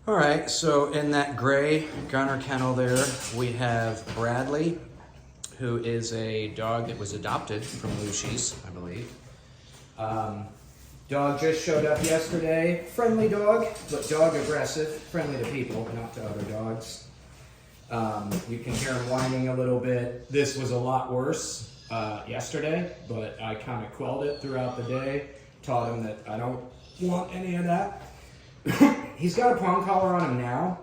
All right, so in that gray gunner kennel there, we have Bradley, who is a dog that was adopted from Lucy's, I believe. Dog just showed up yesterday. Friendly dog, but dog aggressive. Friendly to people, not to other dogs. You can hear him whining a little bit. This was a lot worse yesterday, but I kind of quelled it throughout the day. Taught him that I don't want any of that. He's got a prong collar on him now,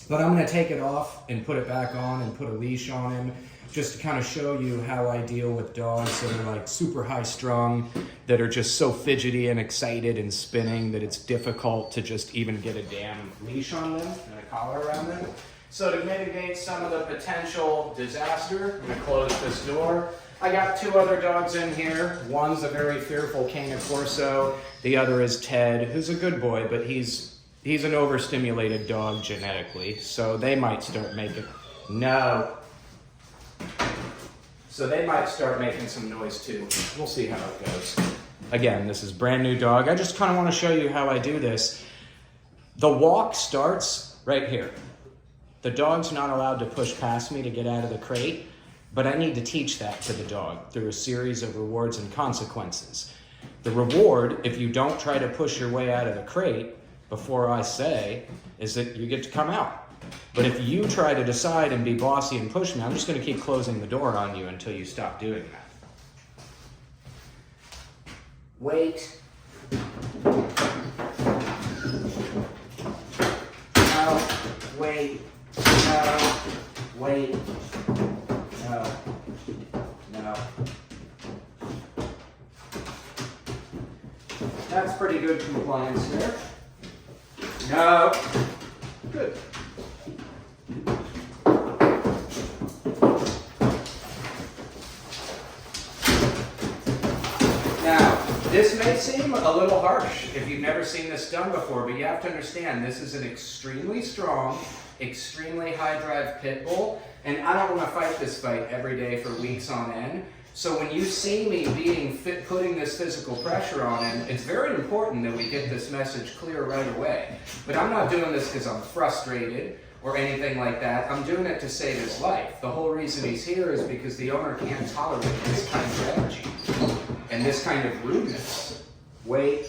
but I'm going to take it off and put it back on and put a leash on him just to kind of show you how I deal with dogs that are like super high strung, that are just so fidgety and excited and spinning that it's difficult to just even get a damn leash on them and a collar around them. So to mitigate some of the potential disaster, I'm going to close this door. I got two other dogs in here. One's a very fearful cane corso. The other is Ted, who's a good boy, but he's an overstimulated dog genetically. So they might start making, So they might start making some noise too. We'll see how it goes. Again, this is brand new dog. I just kind of want to show you how I do this. The walk starts right here. The dog's not allowed to push past me to get out of the crate. But I need to teach that to the dog through a series of rewards and consequences. The reward, if you don't try to push your way out of the crate before I say, is that you get to come out. But if you try to decide and be bossy and push me, I'm just going to keep closing the door on you until you stop doing that. Wait. No. Wait. No. Wait. No. That's pretty good compliance there. No. Good. Now, this may seem a little harsh if you've never seen this done before, but you have to understand this is an extremely strong, extremely high drive pit bull, and I don't want to fight this fight every day for weeks on end. So when you see me putting this physical pressure on him, it's very important that we get this message clear right away. But I'm not doing this because I'm frustrated or anything like that. I'm doing it to save his life. The whole reason he's here is because the owner can't tolerate this kind of energy and this kind of rudeness. Wait.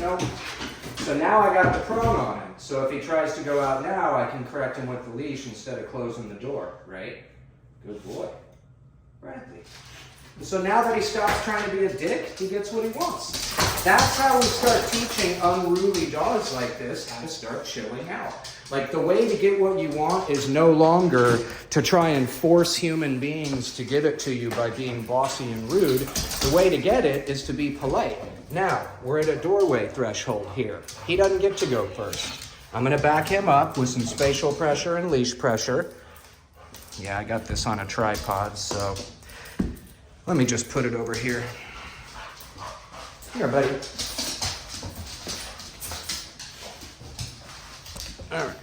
Nope. So now I got the prong on him. So if he tries to go out now, I can correct him with the leash instead of closing the door, right? Good boy. Bradley. So now that he stops trying to be a dick, he gets what he wants. That's how we start teaching unruly dogs like this how to start chilling out. Like, the way to get what you want is no longer to try and force human beings to give it to you by being bossy and rude. The way to get it is to be polite. Now, we're at a doorway threshold here. He doesn't get to go first. I'm going to back him up with some spatial pressure and leash pressure. Yeah, I got this on a tripod, so let me just put it over here. Here, buddy. All right.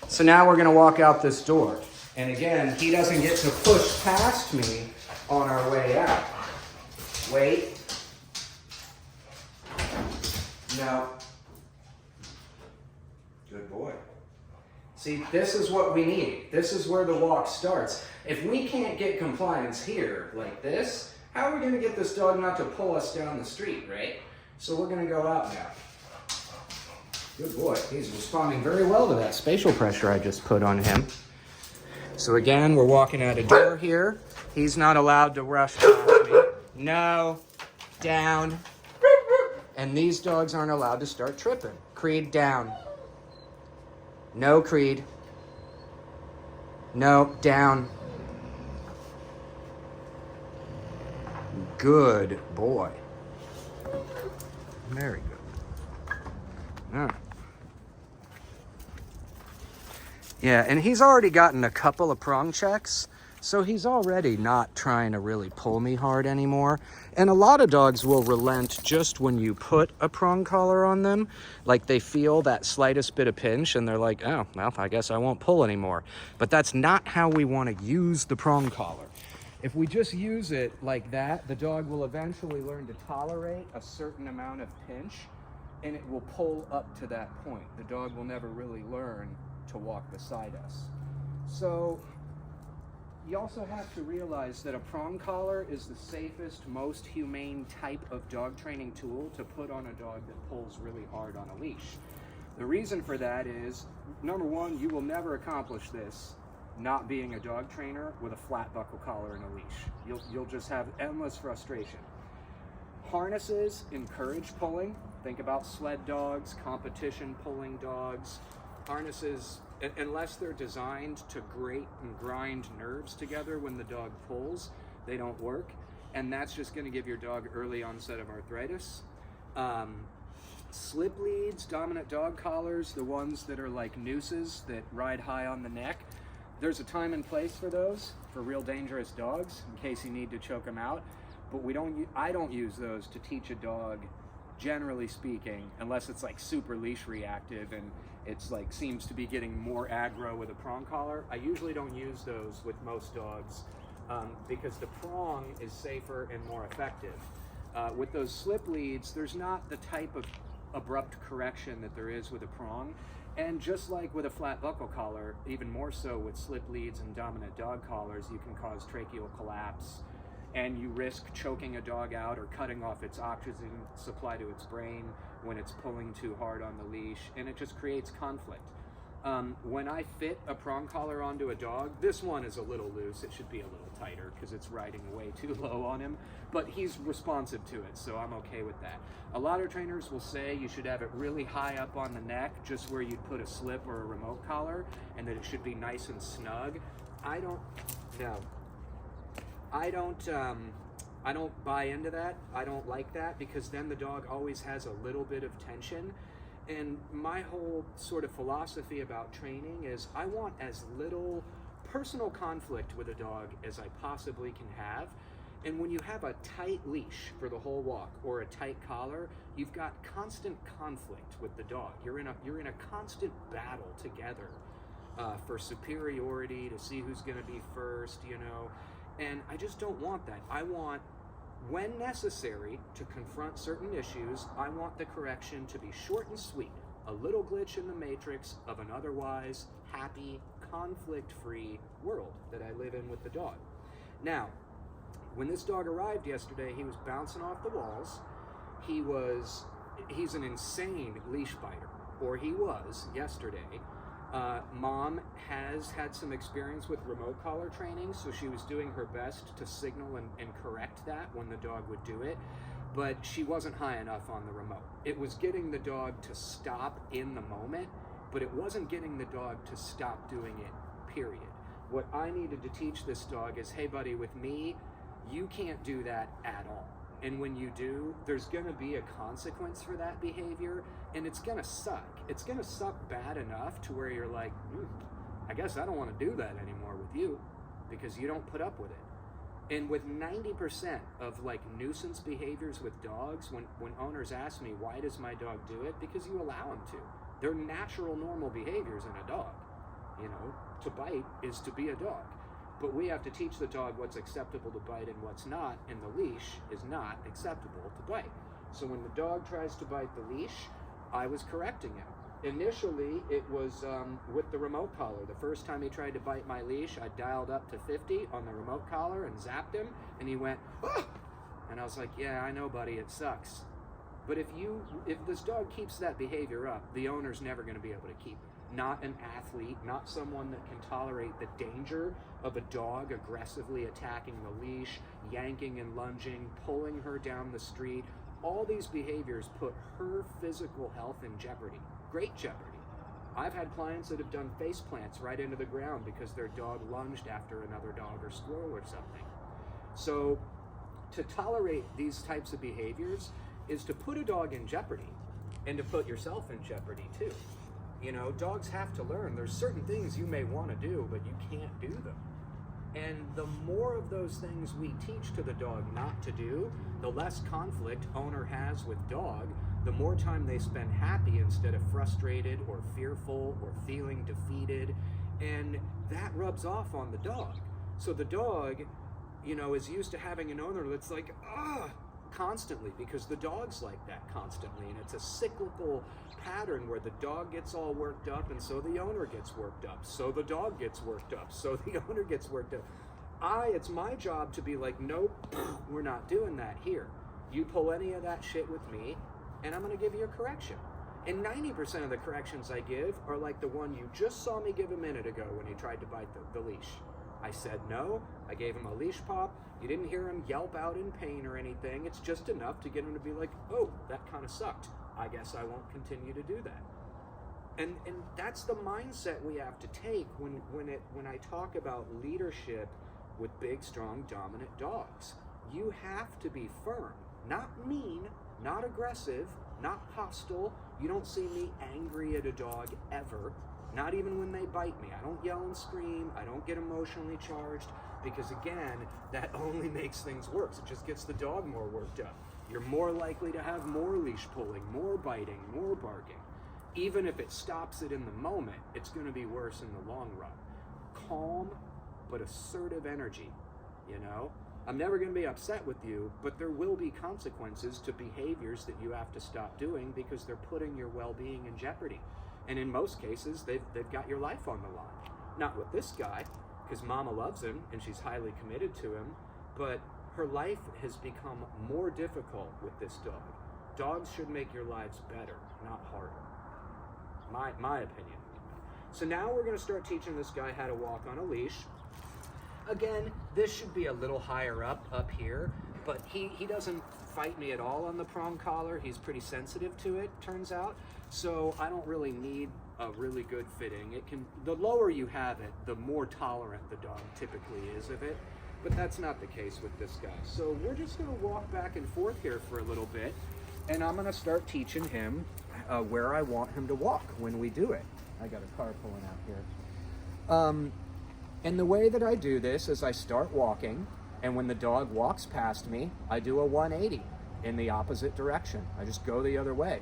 So now we're going to walk out this door. And again, he doesn't get to push past me on our way out. Wait. No. Good boy. See, this is what we need. This is where the walk starts. If we can't get compliance here, like this, how are we going to get this dog not to pull us down the street, right? So we're going to go out now. Good boy. He's responding very well to that spatial pressure I just put on him. So again, we're walking out a door here. He's not allowed to rush past me. No. Down. And these dogs aren't allowed to start tripping. Creed, down. No, Creed. No, down. Good boy. Very good. All right. Yeah, and he's already gotten a couple of prong checks, So he's already not trying to really pull me hard anymore. And a lot of dogs will relent just when you put a prong collar on them. Like they feel that slightest bit of pinch and they're like, oh, well, I guess I won't pull anymore. But that's not how we want to use the prong collar. If we just use it like that, the dog will eventually learn to tolerate a certain amount of pinch and it will pull up to that point. The dog will never really learn to walk beside us. So you also have to realize that a prong collar is the safest, most humane type of dog training tool to put on a dog that pulls really hard on a leash. The reason for that is, number one, you will never accomplish this not being a dog trainer with a flat buckle collar and a leash. You'll just have endless frustration. Harnesses encourage pulling. Think about sled dogs, competition pulling dogs. Harnesses, unless they're designed to grate and grind nerves together when the dog pulls, they don't work. And that's just going to give your dog early onset of arthritis. Slip leads, dominant dog collars, the ones that are like nooses that ride high on the neck. There's a time and place for those, for real dangerous dogs, in case you need to choke them out. But I don't use those to teach a dog, generally speaking, unless it's like super leash reactive and it's like seems to be getting more aggro with a prong collar. I usually don't use those with most dogs because the prong is safer and more effective. With those slip leads, there's not the type of abrupt correction that there is with a prong. And just like with a flat buckle collar, even more so with slip leads and dominant dog collars, you can cause tracheal collapse and you risk choking a dog out or cutting off its oxygen supply to its brain when it's pulling too hard on the leash, and it just creates conflict. When I fit a prong collar onto a dog, this one is a little loose. It should be a little tighter because it's riding way too low on him, but he's responsive to it, so I'm okay with that. A lot of trainers will say you should have it really high up on the neck, just where you'd put a slip or a remote collar, and that it should be nice and snug. I don't buy into that. I don't like that because then the dog always has a little bit of tension. And my whole sort of philosophy about training is I want as little personal conflict with a dog as I possibly can have. And when you have a tight leash for the whole walk or a tight collar, you've got constant conflict with the dog. You're in a constant battle together for superiority, to see who's going to be first, you know. And I just don't want that. I want, when necessary, to confront certain issues, I want the correction to be short and sweet. A little glitch in the matrix of an otherwise happy, conflict-free world that I live in with the dog. Now, when this dog arrived yesterday, he was bouncing off the walls. He's an insane leash biter, or he was yesterday. Mom has had some experience with remote collar training, so she was doing her best to signal and correct that when the dog would do it, but she wasn't high enough on the remote. It was getting the dog to stop in the moment, but it wasn't getting the dog to stop doing it, period. What I needed to teach this dog is, hey buddy, with me, you can't do that at all. And when you do, there's gonna be a consequence for that behavior, and it's gonna suck. It's gonna suck bad enough to where you're like, I guess I don't wanna do that anymore with you because you don't put up with it. And with 90% of like nuisance behaviors with dogs, when owners ask me, why does my dog do it? Because you allow them to. They're natural, normal behaviors in a dog. You know, to bite is to be a dog. But we have to teach the dog what's acceptable to bite and what's not, and the leash is not acceptable to bite. So when the dog tries to bite the leash, I was correcting him. Initially, it was with the remote collar. The first time he tried to bite my leash, I dialed up to 50 on the remote collar and zapped him, and he went, oh! And I was like, yeah, I know, buddy, it sucks. But if this dog keeps that behavior up, the owner's never going to be able to keep it. Not an athlete, not someone that can tolerate the danger of a dog aggressively attacking the leash, yanking and lunging, pulling her down the street. All these behaviors put her physical health in jeopardy, great jeopardy. I've had clients that have done face plants right into the ground because their dog lunged after another dog or squirrel or something. So to tolerate these types of behaviors is to put a dog in jeopardy and to put yourself in jeopardy too. You know, dogs have to learn. There's certain things you may want to do, but you can't do them. And the more of those things we teach to the dog not to do, the less conflict owner has with dog, the more time they spend happy instead of frustrated or fearful or feeling defeated. And that rubs off on the dog. So the dog, is used to having an owner that's like, constantly, because the dog's like that constantly, and it's a cyclical pattern where the dog gets all worked up, and so the owner gets worked up, so the dog gets worked up, so the owner gets worked up. It's my job to be like, nope, we're not doing that here. You pull any of that shit with me, and I'm going to give you a correction. And 90% of the corrections I give are like the one you just saw me give a minute ago when he tried to bite the leash. I said no, I gave him a leash pop, you didn't hear him yelp out in pain or anything, it's just enough to get him to be like, oh, that kind of sucked, I guess I won't continue to do that. And that's the mindset we have to take when I talk about leadership with big, strong, dominant dogs. You have to be firm, not mean, not aggressive, not hostile. You don't see me angry at a dog ever. Not even when they bite me. I don't yell and scream. I don't get emotionally charged, because again, that only makes things worse. It just gets the dog more worked up. You're more likely to have more leash pulling, more biting, more barking. Even if it stops it in the moment, it's going to be worse in the long run. Calm but assertive energy, I'm never going to be upset with you, but there will be consequences to behaviors that you have to stop doing because they're putting your well-being in jeopardy. And in most cases, they've got your life on the line. Not with this guy, because mama loves him and she's highly committed to him, but her life has become more difficult with this dog. Dogs should make your lives better, not harder. My opinion. So now we're going to start teaching this guy how to walk on a leash. Again, this should be a little higher up here, but he doesn't fight me at all on the prong collar. He's pretty sensitive to it, turns out. So I don't really need a really good fitting. The lower you have it, the more tolerant the dog typically is of it, but that's not the case with this guy. So we're just going to walk back and forth here for a little bit, and I'm going to start teaching him where I want him to walk when we do it. I got a car pulling out here. And the way that I do this is I start walking, and when the dog walks past me, I do a 180 in the opposite direction. I just go the other way.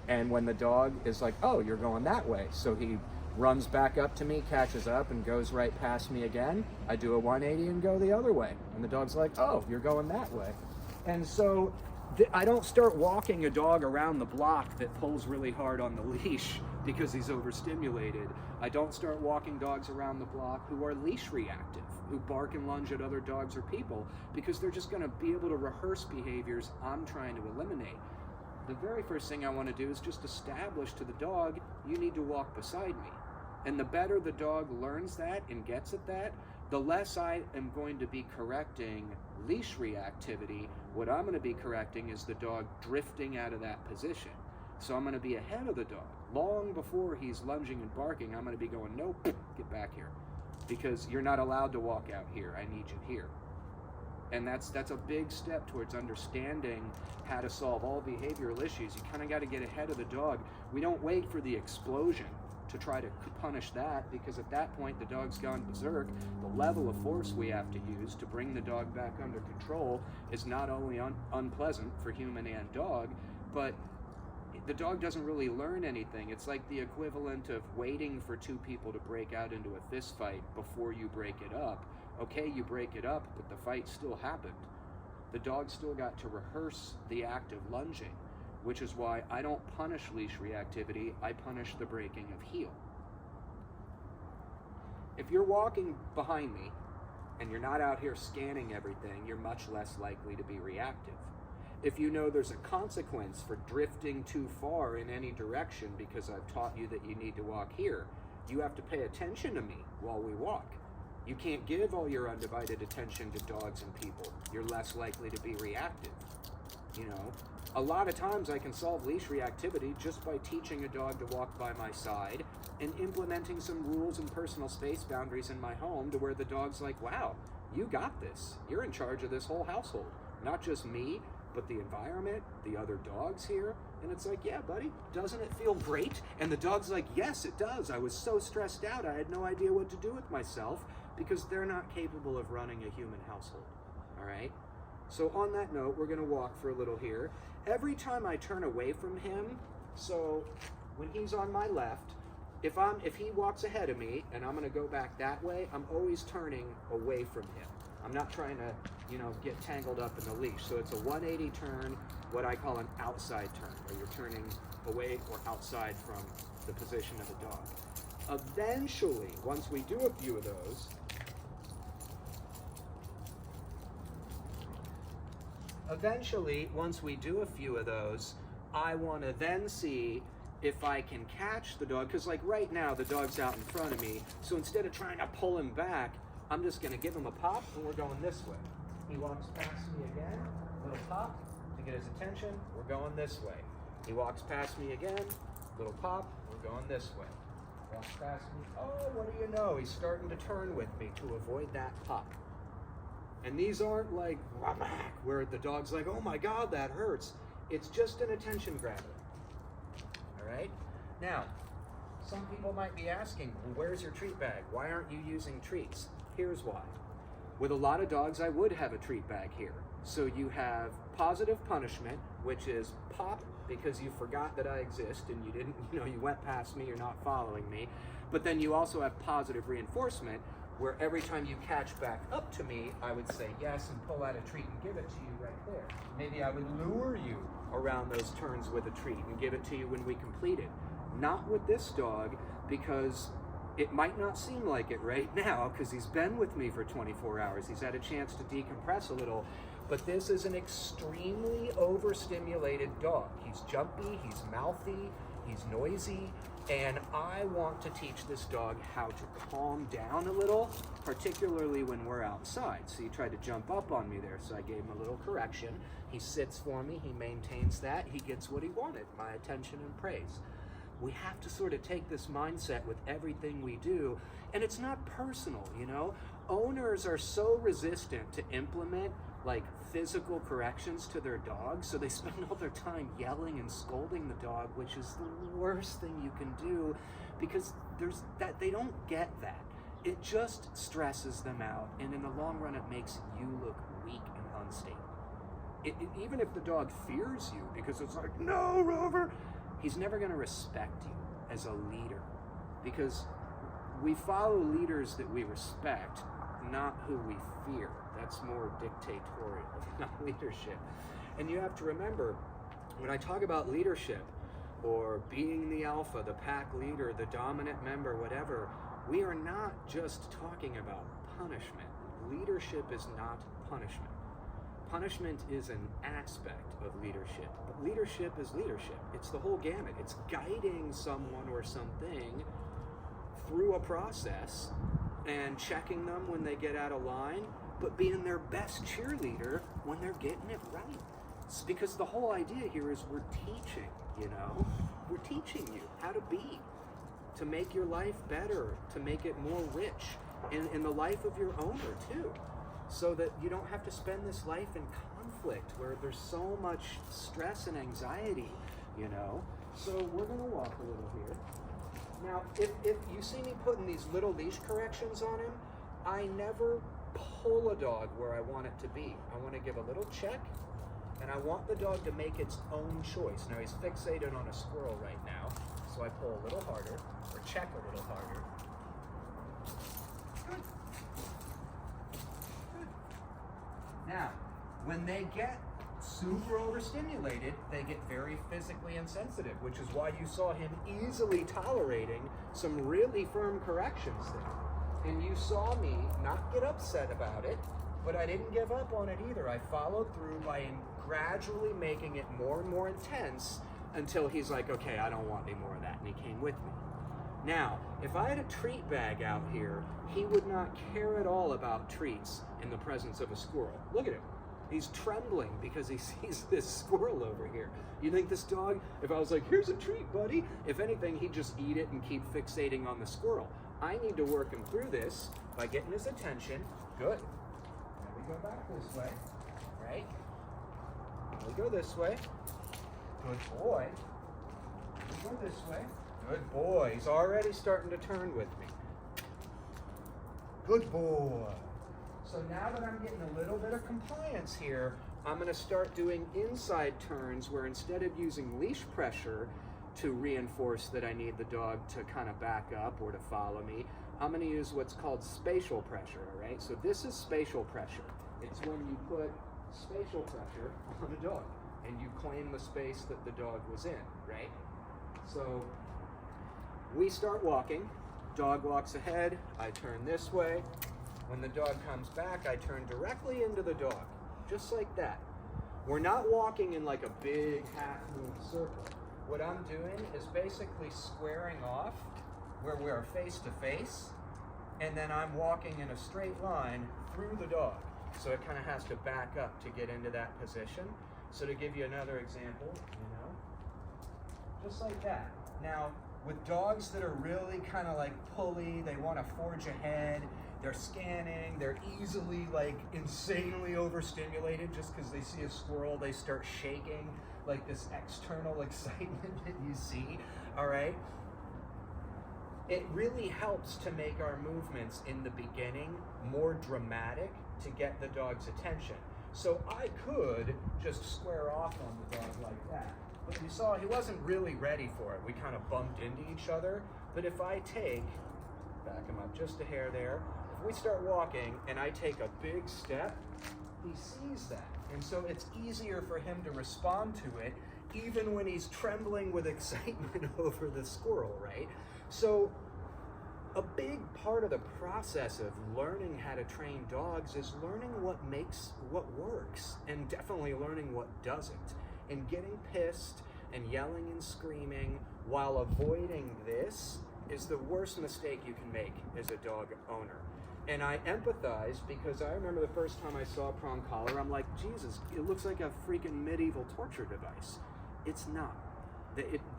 And when the dog is like, oh, you're going that way, so he runs back up to me, catches up, and goes right past me again, I do a 180 and go the other way. And the dog's like, oh, you're going that way. And so I don't start walking a dog around the block that pulls really hard on the leash because he's overstimulated. I don't start walking dogs around the block who are leash reactive, who bark and lunge at other dogs or people, because they're just going to be able to rehearse behaviors I'm trying to eliminate. The very first thing I want to do is just establish to the dog, you need to walk beside me. And the better the dog learns that and gets at that, the less I am going to be correcting leash reactivity. What I'm going to be correcting is the dog drifting out of that position. So I'm going to be ahead of the dog. Long before he's lunging and barking, I'm going to be going, nope, get back here. Because you're not allowed to walk out here. I need you here. And that's a big step towards understanding how to solve all behavioral issues. You kind of got to get ahead of the dog. We don't wait for the explosion to try to punish that, because at that point the dog's gone berserk. The level of force we have to use to bring the dog back under control is not only unpleasant for human and dog, but the dog doesn't really learn anything. It's like the equivalent of waiting for two people to break out into a fist fight before you break it up. Okay, you break it up, but the fight still happened. The dog still got to rehearse the act of lunging, which is why I don't punish leash reactivity, I punish the breaking of heel. If you're walking behind me and you're not out here scanning everything, you're much less likely to be reactive. If you know there's a consequence for drifting too far in any direction because I've taught you that you need to walk here, you have to pay attention to me while we walk. You can't give all your undivided attention to dogs and people. You're less likely to be reactive. A lot of times I can solve leash reactivity just by teaching a dog to walk by my side and implementing some rules and personal space boundaries in my home to where the dog's like, wow, you got this. You're in charge of this whole household. Not just me, but the environment, the other dogs here. And it's like, yeah, buddy, doesn't it feel great? And the dog's like, yes, it does. I was so stressed out. I had no idea what to do with myself because they're not capable of running a human household, all right? So on that note, we're gonna walk for a little here. Every time I turn away from him, so when he's on my left, if he walks ahead of me and I'm gonna go back that way, I'm always turning away from him. I'm not trying to, get tangled up in the leash. So it's a 180 turn, what I call an outside turn, where you're turning away or outside from the position of the dog. Eventually, once we do a few of those, I want to then see if I can catch the dog, because like right now, the dog's out in front of me, so instead of trying to pull him back, I'm just going to give him a pop, and we're going this way. He walks past me again, little pop to get his attention, we're going this way. He walks past me again, little pop, we're going this way. Walks past me, oh, what do you know? He's starting to turn with me to avoid that pop. And these aren't like whack, where the dog's like, oh my God, that hurts. It's just an attention grabber. All right? Now, some people might be asking, well, where's your treat bag? Why aren't you using treats? Here's why. With a lot of dogs, I would have a treat bag here. So you have positive punishment, which is pop because you forgot that I exist and you didn't, you went past me, you're not following me. But then you also have positive reinforcement, where every time you catch back up to me, I would say yes and pull out a treat and give it to you right there. Maybe I would lure you around those turns with a treat and give it to you when we complete it. Not with this dog, because it might not seem like it right now, because he's been with me for 24 hours. He's had a chance to decompress a little, but this is an extremely overstimulated dog. He's jumpy, he's mouthy, he's noisy, and I want to teach this dog how to calm down a little, particularly when we're outside. So he tried to jump up on me there, so I gave him a little correction. He sits for me, he maintains that, he gets what he wanted, my attention and praise. We have to sort of take this mindset with everything we do, and it's not personal, Owners are so resistant to implement like physical corrections to their dogs, so they spend all their time yelling and scolding the dog, which is the worst thing you can do, because they don't get that. It just stresses them out, and in the long run, it makes you look weak and unstable. Even if the dog fears you, because it's like, no, Rover, he's never going to respect you as a leader, because we follow leaders that we respect, not who we fear. That's more dictatorial, not leadership. And you have to remember, when I talk about leadership or being the alpha, the pack leader, the dominant member, whatever, we are not just talking about punishment. Leadership is not punishment. Punishment is an aspect of leadership, but leadership is leadership. It's the whole gamut. It's guiding someone or something through a process and checking them when they get out of line, but being their best cheerleader when they're getting it right. It's because the whole idea here is we're teaching, We're teaching you how to be, to make your life better, to make it more rich, in the life of your owner too. So that you don't have to spend this life in conflict where there's so much stress and anxiety, So we're gonna walk a little here. Now, if you see me putting these little leash corrections on him, I never pull a dog where I want it to be. I want to give a little check, and I want the dog to make its own choice. Now, he's fixated on a squirrel right now, so I pull a little harder, or check a little harder. Good. Now, when they get super overstimulated, they get very physically insensitive, which is why you saw him easily tolerating some really firm corrections there. And you saw me not get upset about it, but I didn't give up on it either. I followed through by gradually making it more and more intense until he's like, okay, I don't want any more of that, and he came with me. Now, if I had a treat bag out here, he would not care at all about treats in the presence of a squirrel. Look at him. He's trembling because he sees this squirrel over here. You think this dog, if I was like, here's a treat, buddy, if anything, he'd just eat it and keep fixating on the squirrel. I need to work him through this by getting his attention. Good. Now we go back this way, right? Now we go this way. Good boy. We go this way. Good boy. He's already starting to turn with me. Good boy. So now that I'm getting a little bit of compliance here, I'm going to start doing inside turns where instead of using leash pressure to reinforce that I need the dog to kind of back up or to follow me, I'm going to use what's called spatial pressure, all right? So this is spatial pressure. It's when you put spatial pressure on a dog and you claim the space that the dog was in, right? So we start walking, dog walks ahead, I turn this way. When the dog comes back, I turn directly into the dog, just like that. We're not walking in like a big half-moon circle. What I'm doing is basically squaring off where we are face to face, and then I'm walking in a straight line through the dog. So it kind of has to back up to get into that position. So to give you another example, just like that. Now, with dogs that are really kind of like pulley, they want to forge ahead, they're scanning, they're easily like insanely overstimulated just because they see a squirrel, they start shaking, like this external excitement that you see, all right? It really helps to make our movements in the beginning more dramatic to get the dog's attention. So I could just square off on the dog like that. But you saw he wasn't really ready for it. We kind of bumped into each other. But if I back him up just a hair there, if we start walking and I take a big step, he sees that. And so it's easier for him to respond to it, even when he's trembling with excitement over the squirrel, right? So a big part of the process of learning how to train dogs is learning what works, and definitely learning what doesn't. And getting pissed and yelling and screaming while avoiding this is the worst mistake you can make as a dog owner. And I empathize because I remember the first time I saw a prong collar, I'm like, Jesus, it looks like a freaking medieval torture device. It's not.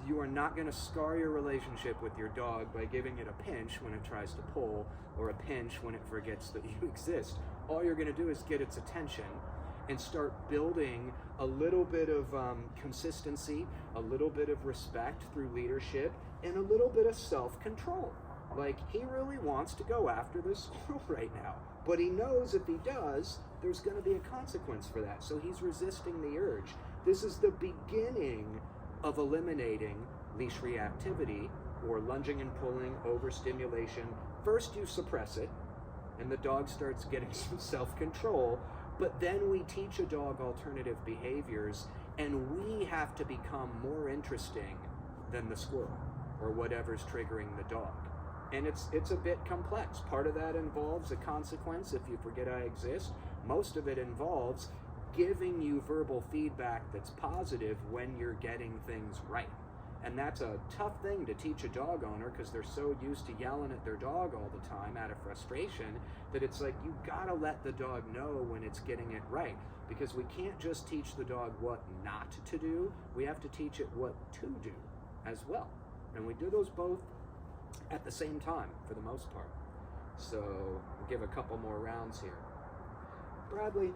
You are not going to scar your relationship with your dog by giving it a pinch when it tries to pull or a pinch when it forgets that you exist. All you're going to do is get its attention and start building a little bit of consistency, a little bit of respect through leadership, and a little bit of self-control. Like, he really wants to go after this squirrel right now, but he knows if he does, there's going to be a consequence for that. So he's resisting the urge. This is the beginning of eliminating leash reactivity or lunging and pulling, overstimulation. First you suppress it, and the dog starts getting some self-control, but then we teach a dog alternative behaviors, and we have to become more interesting than the squirrel or whatever's triggering the dog. And it's a bit complex. Part of that involves a consequence if you forget I exist. Most of it involves giving you verbal feedback that's positive when you're getting things right. And that's a tough thing to teach a dog owner because they're so used to yelling at their dog all the time out of frustration that it's like you gotta let the dog know when it's getting it right, because we can't just teach the dog what not to do, we have to teach it what to do as well. And we do those both at the same time for the most part. So we'll give a couple more rounds here. Bradley.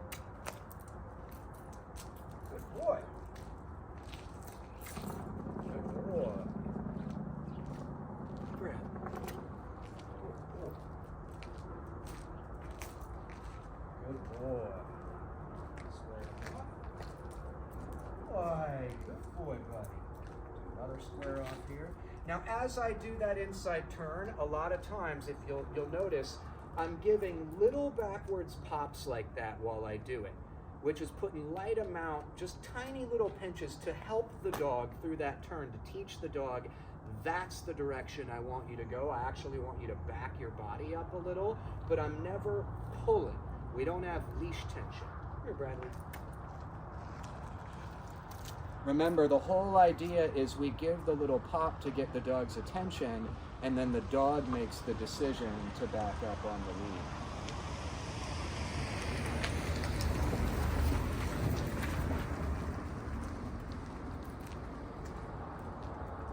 Good boy. Good boy. Brad. Good boy. Square off. Boy, good boy, buddy. Do another square off here. Now, as I do that inside turn, a lot of times, if you'll notice, I'm giving little backwards pops like that while I do it, which is putting light amount, just tiny little pinches to help the dog through that turn, to teach the dog that's the direction I want you to go. I actually want you to back your body up a little, but I'm never pulling. We don't have leash tension. Here, Bradley. Remember, the whole idea is we give the little pop to get the dog's attention, and then the dog makes the decision to back up on the lead.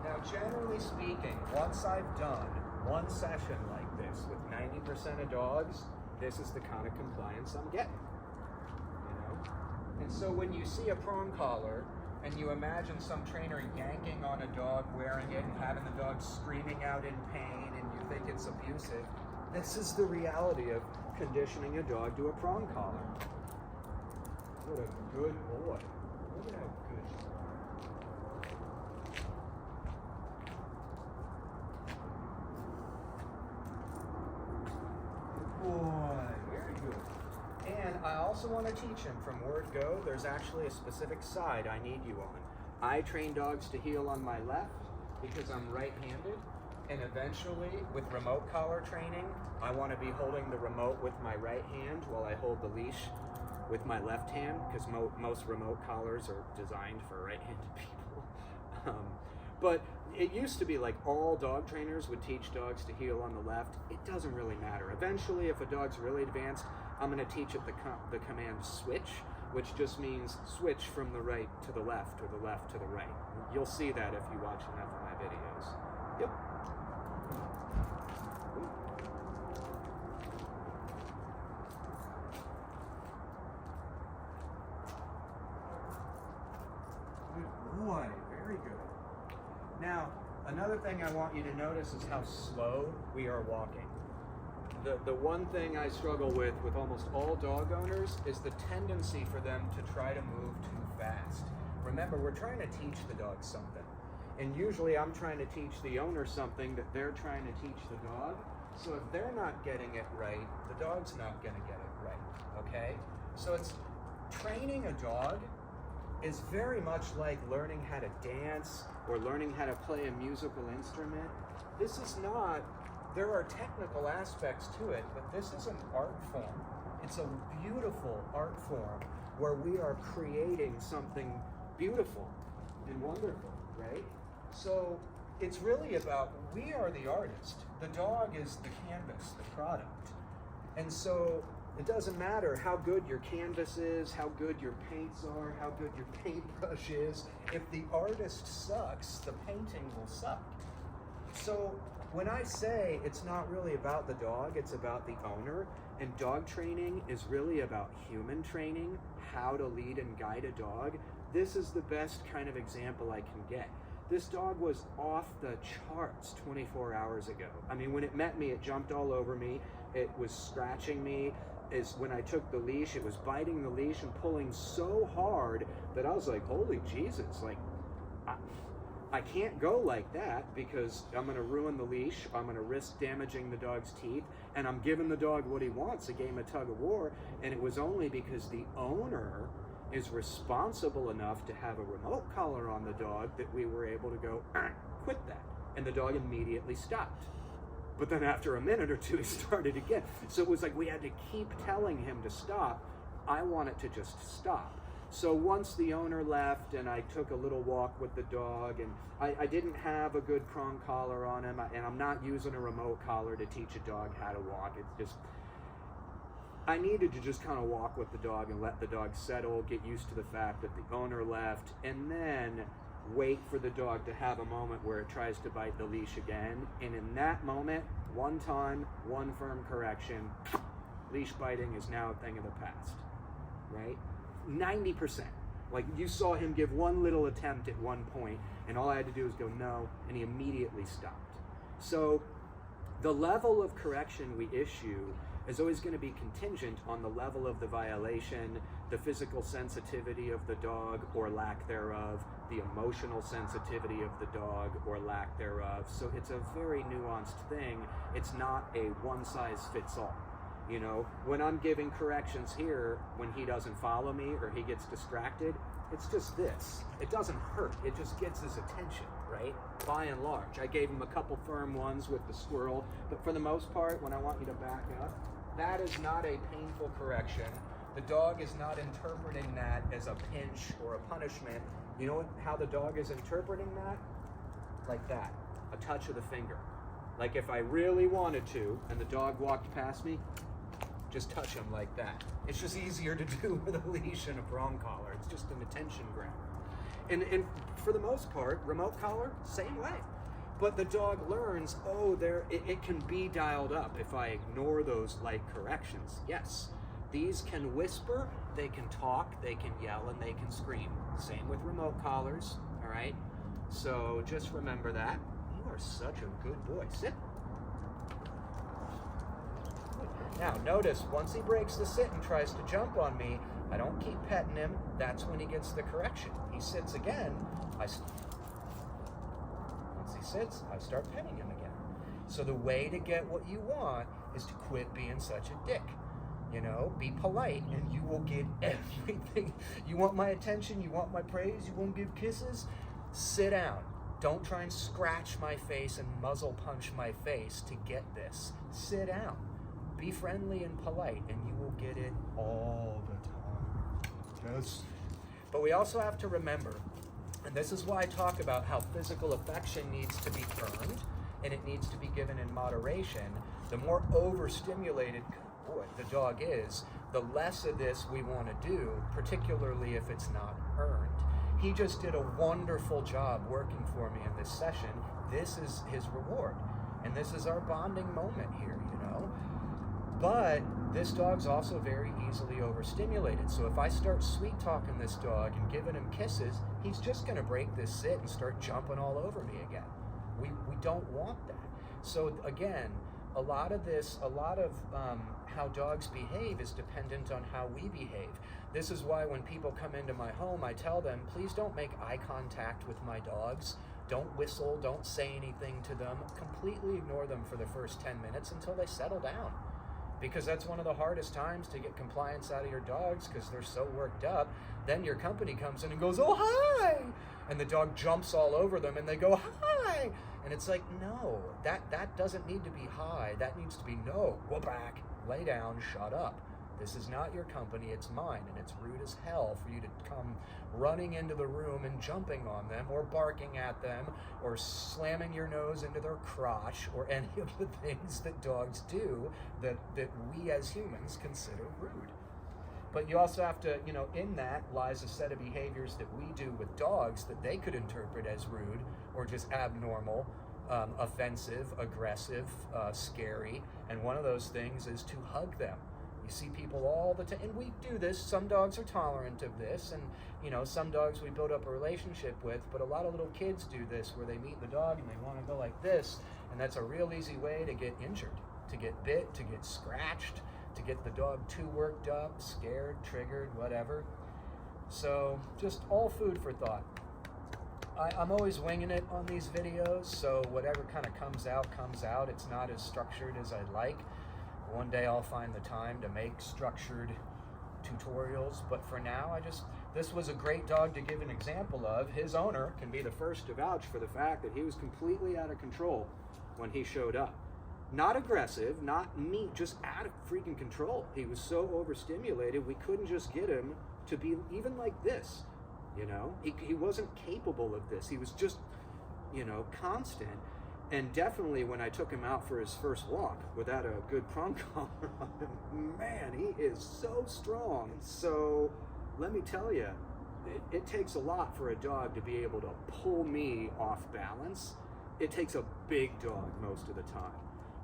Now, generally speaking, once I've done one session like this with 90% of dogs, this is the kind of compliance I'm getting, you know? And so when you see a prong collar, and you imagine some trainer yanking on a dog, wearing it, and having the dog screaming out in pain, and you think it's abusive, This is the reality of conditioning a dog to a prong collar. What a good boy. Look at how good he is. Good boy. Very good. And I also want to teach him from word go, there's actually a specific side I need you on. I train dogs to heel on my left because I'm right-handed. And eventually, with remote collar training, I want to be holding the remote with my right hand while I hold the leash with my left hand, because most remote collars are designed for right-handed people. But it used to be like all dog trainers would teach dogs to heel on the left. It doesn't really matter. Eventually, if a dog's really advanced, I'm going to teach it the command switch, which just means switch from the right to the left or the left to the right. You'll see that if you watch enough of my videos. Yep. Good boy, very good. Now, another thing I want you to notice is how slow we are walking. The one thing I struggle with almost all dog owners is the tendency for them to try to move too fast. Remember, we're trying to teach the dog something. And usually I'm trying to teach the owner something that they're trying to teach the dog. So if they're not getting it right, the dog's not going to get it right, okay? So it's training a dog is very much like learning how to dance or learning how to play a musical instrument. This is not, there are technical aspects to it, but this is an art form. It's a beautiful art form where we are creating something beautiful and wonderful, right? So it's really about, we are the artist. The dog is the canvas, the product. And so it doesn't matter how good your canvas is, how good your paints are, how good your paintbrush is. If the artist sucks, the painting will suck. So when I say it's not really about the dog, it's about the owner, and dog training is really about human training, how to lead and guide a dog, this is the best kind of example I can get. This dog was off the charts 24 hours ago. I mean, when it met me, it jumped all over me. It was scratching me. When I took the leash, it was biting the leash and pulling so hard that I was like, holy Jesus, like, I can't go like that because I'm going to ruin the leash. I'm going to risk damaging the dog's teeth, and I'm giving the dog what he wants, a game of tug of war. And it was only because the owner is responsible enough to have a remote collar on the dog that we were able to go, quit that. And the dog immediately stopped. But then after a minute or two, he started again. So it was like we had to keep telling him to stop. I want it to just stop. So once the owner left and I took a little walk with the dog, and I didn't have a good prong collar on him, and I'm not using a remote collar to teach a dog how to walk. It's just, I needed to just kind of walk with the dog and let the dog settle, get used to the fact that the owner left, and then wait for the dog to have a moment where it tries to bite the leash again. And in that moment, one time, one firm correction, leash biting is now a thing of the past, right? 90%. Like, you saw him give one little attempt at one point, and all I had to do was go, no, and he immediately stopped. So the level of correction we issue is always going to be contingent on the level of the violation, the physical sensitivity of the dog or lack thereof, the emotional sensitivity of the dog or lack thereof. So it's a very nuanced thing. It's not a one-size-fits-all. You know, when I'm giving corrections here, when he doesn't follow me or he gets distracted, it's just this. It doesn't hurt. It just gets his attention, right? By and large. I gave him a couple firm ones with the squirrel, but for the most part, when I want you to back up, that is not a painful correction. The dog is not interpreting that as a pinch or a punishment. You know how the dog is interpreting that? Like that, a touch of the finger. Like if I really wanted to, and the dog walked past me, just touch him like that. It's just easier to do with a leash and a prong collar. It's just an attention grabber. And for the most part, remote collar, same way. But the dog learns, oh, it can be dialed up if I ignore those light corrections. Yes, these can whisper, they can talk, they can yell, and they can scream. Same with remote collars, all right? So just remember that. You are such a good boy. Sit. good. Now, notice, once he breaks the sit and tries to jump on me, I don't keep petting him. That's when he gets the correction. He sits again. Once he sits, I start petting him again. So the way to get what you want is to quit being such a dick. You know, be polite and you will get everything. You want my attention? You want my praise? You won't give kisses? Sit down. Don't try and scratch my face and muzzle punch my face to get this. Sit down. Be friendly and polite, and you will get it all the time. Yes. But we also have to remember, and this is why I talk about how physical affection needs to be earned, and it needs to be given in moderation. The more overstimulated the dog is, the less of this we want to do, particularly if it's not earned. He just did a wonderful job working for me in this session. This is his reward, and this is our bonding moment here, you know. But this dog's also very easily overstimulated. So if I start sweet talking this dog and giving him kisses, he's just going to break this sit and start jumping all over me again. We don't want that. So again, a lot of how dogs behave is dependent on how we behave. This is why when people come into my home, I tell them, please don't make eye contact with my dogs. Don't whistle, don't say anything to them. Completely ignore them for the first 10 minutes until they settle down. Because that's one of the hardest times to get compliance out of your dogs, because they're so worked up. Then your company comes in and goes, oh, hi! And the dog jumps all over them and they go, hi! And it's like, no, that doesn't need to be hi. That needs to be no, go back, lay down, shut up. This is not your company, it's mine, and it's rude as hell for you to come running into the room and jumping on them, or barking at them, or slamming your nose into their crotch, or any of the things that dogs do that we as humans consider rude. But you also have to, you know, in that lies a set of behaviors that we do with dogs that they could interpret as rude or just abnormal, offensive, aggressive, scary, and one of those things is to hug them. You see people all the time, and we do this. Some dogs are tolerant of this, and you know, some dogs we build up a relationship with, but a lot of little kids do this where they meet the dog and they want to go like this, and that's a real easy way to get injured, to get bit, to get scratched, to get the dog too worked up, scared, triggered, whatever. So just all food for thought. I'm always winging it on these videos, so whatever kind of comes out. It's not as structured as I'd like. One day I'll find the time to make structured tutorials, but for now, this was a great dog to give an example of. His owner can be the first to vouch for the fact that he was completely out of control when he showed up. Not aggressive, not mean, just out of freaking control. He was so overstimulated, we couldn't just get him to be even like this, you know? He wasn't capable of this. He was just, you know, constant. And definitely when I took him out for his first walk without a good prong collar on him, man, he is so strong. So let me tell you, it takes a lot for a dog to be able to pull me off balance. It takes a big dog most of the time.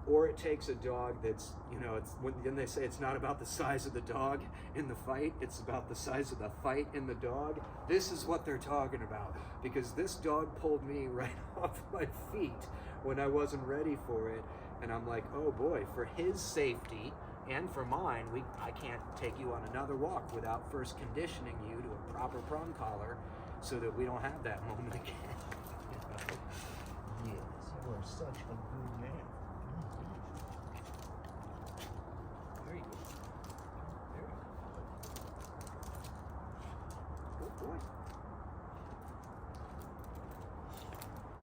Or it takes a dog that's, you know, it's when they say it's not about the size of the dog in the fight, it's about the size of the fight in the dog. This is what they're talking about, because this dog pulled me right off my feet when I wasn't ready for it. And I'm like, oh boy, for his safety and for mine, I can't take you on another walk without first conditioning you to a proper prong collar so that we don't have that moment again. You know? Yes, you are such a good man.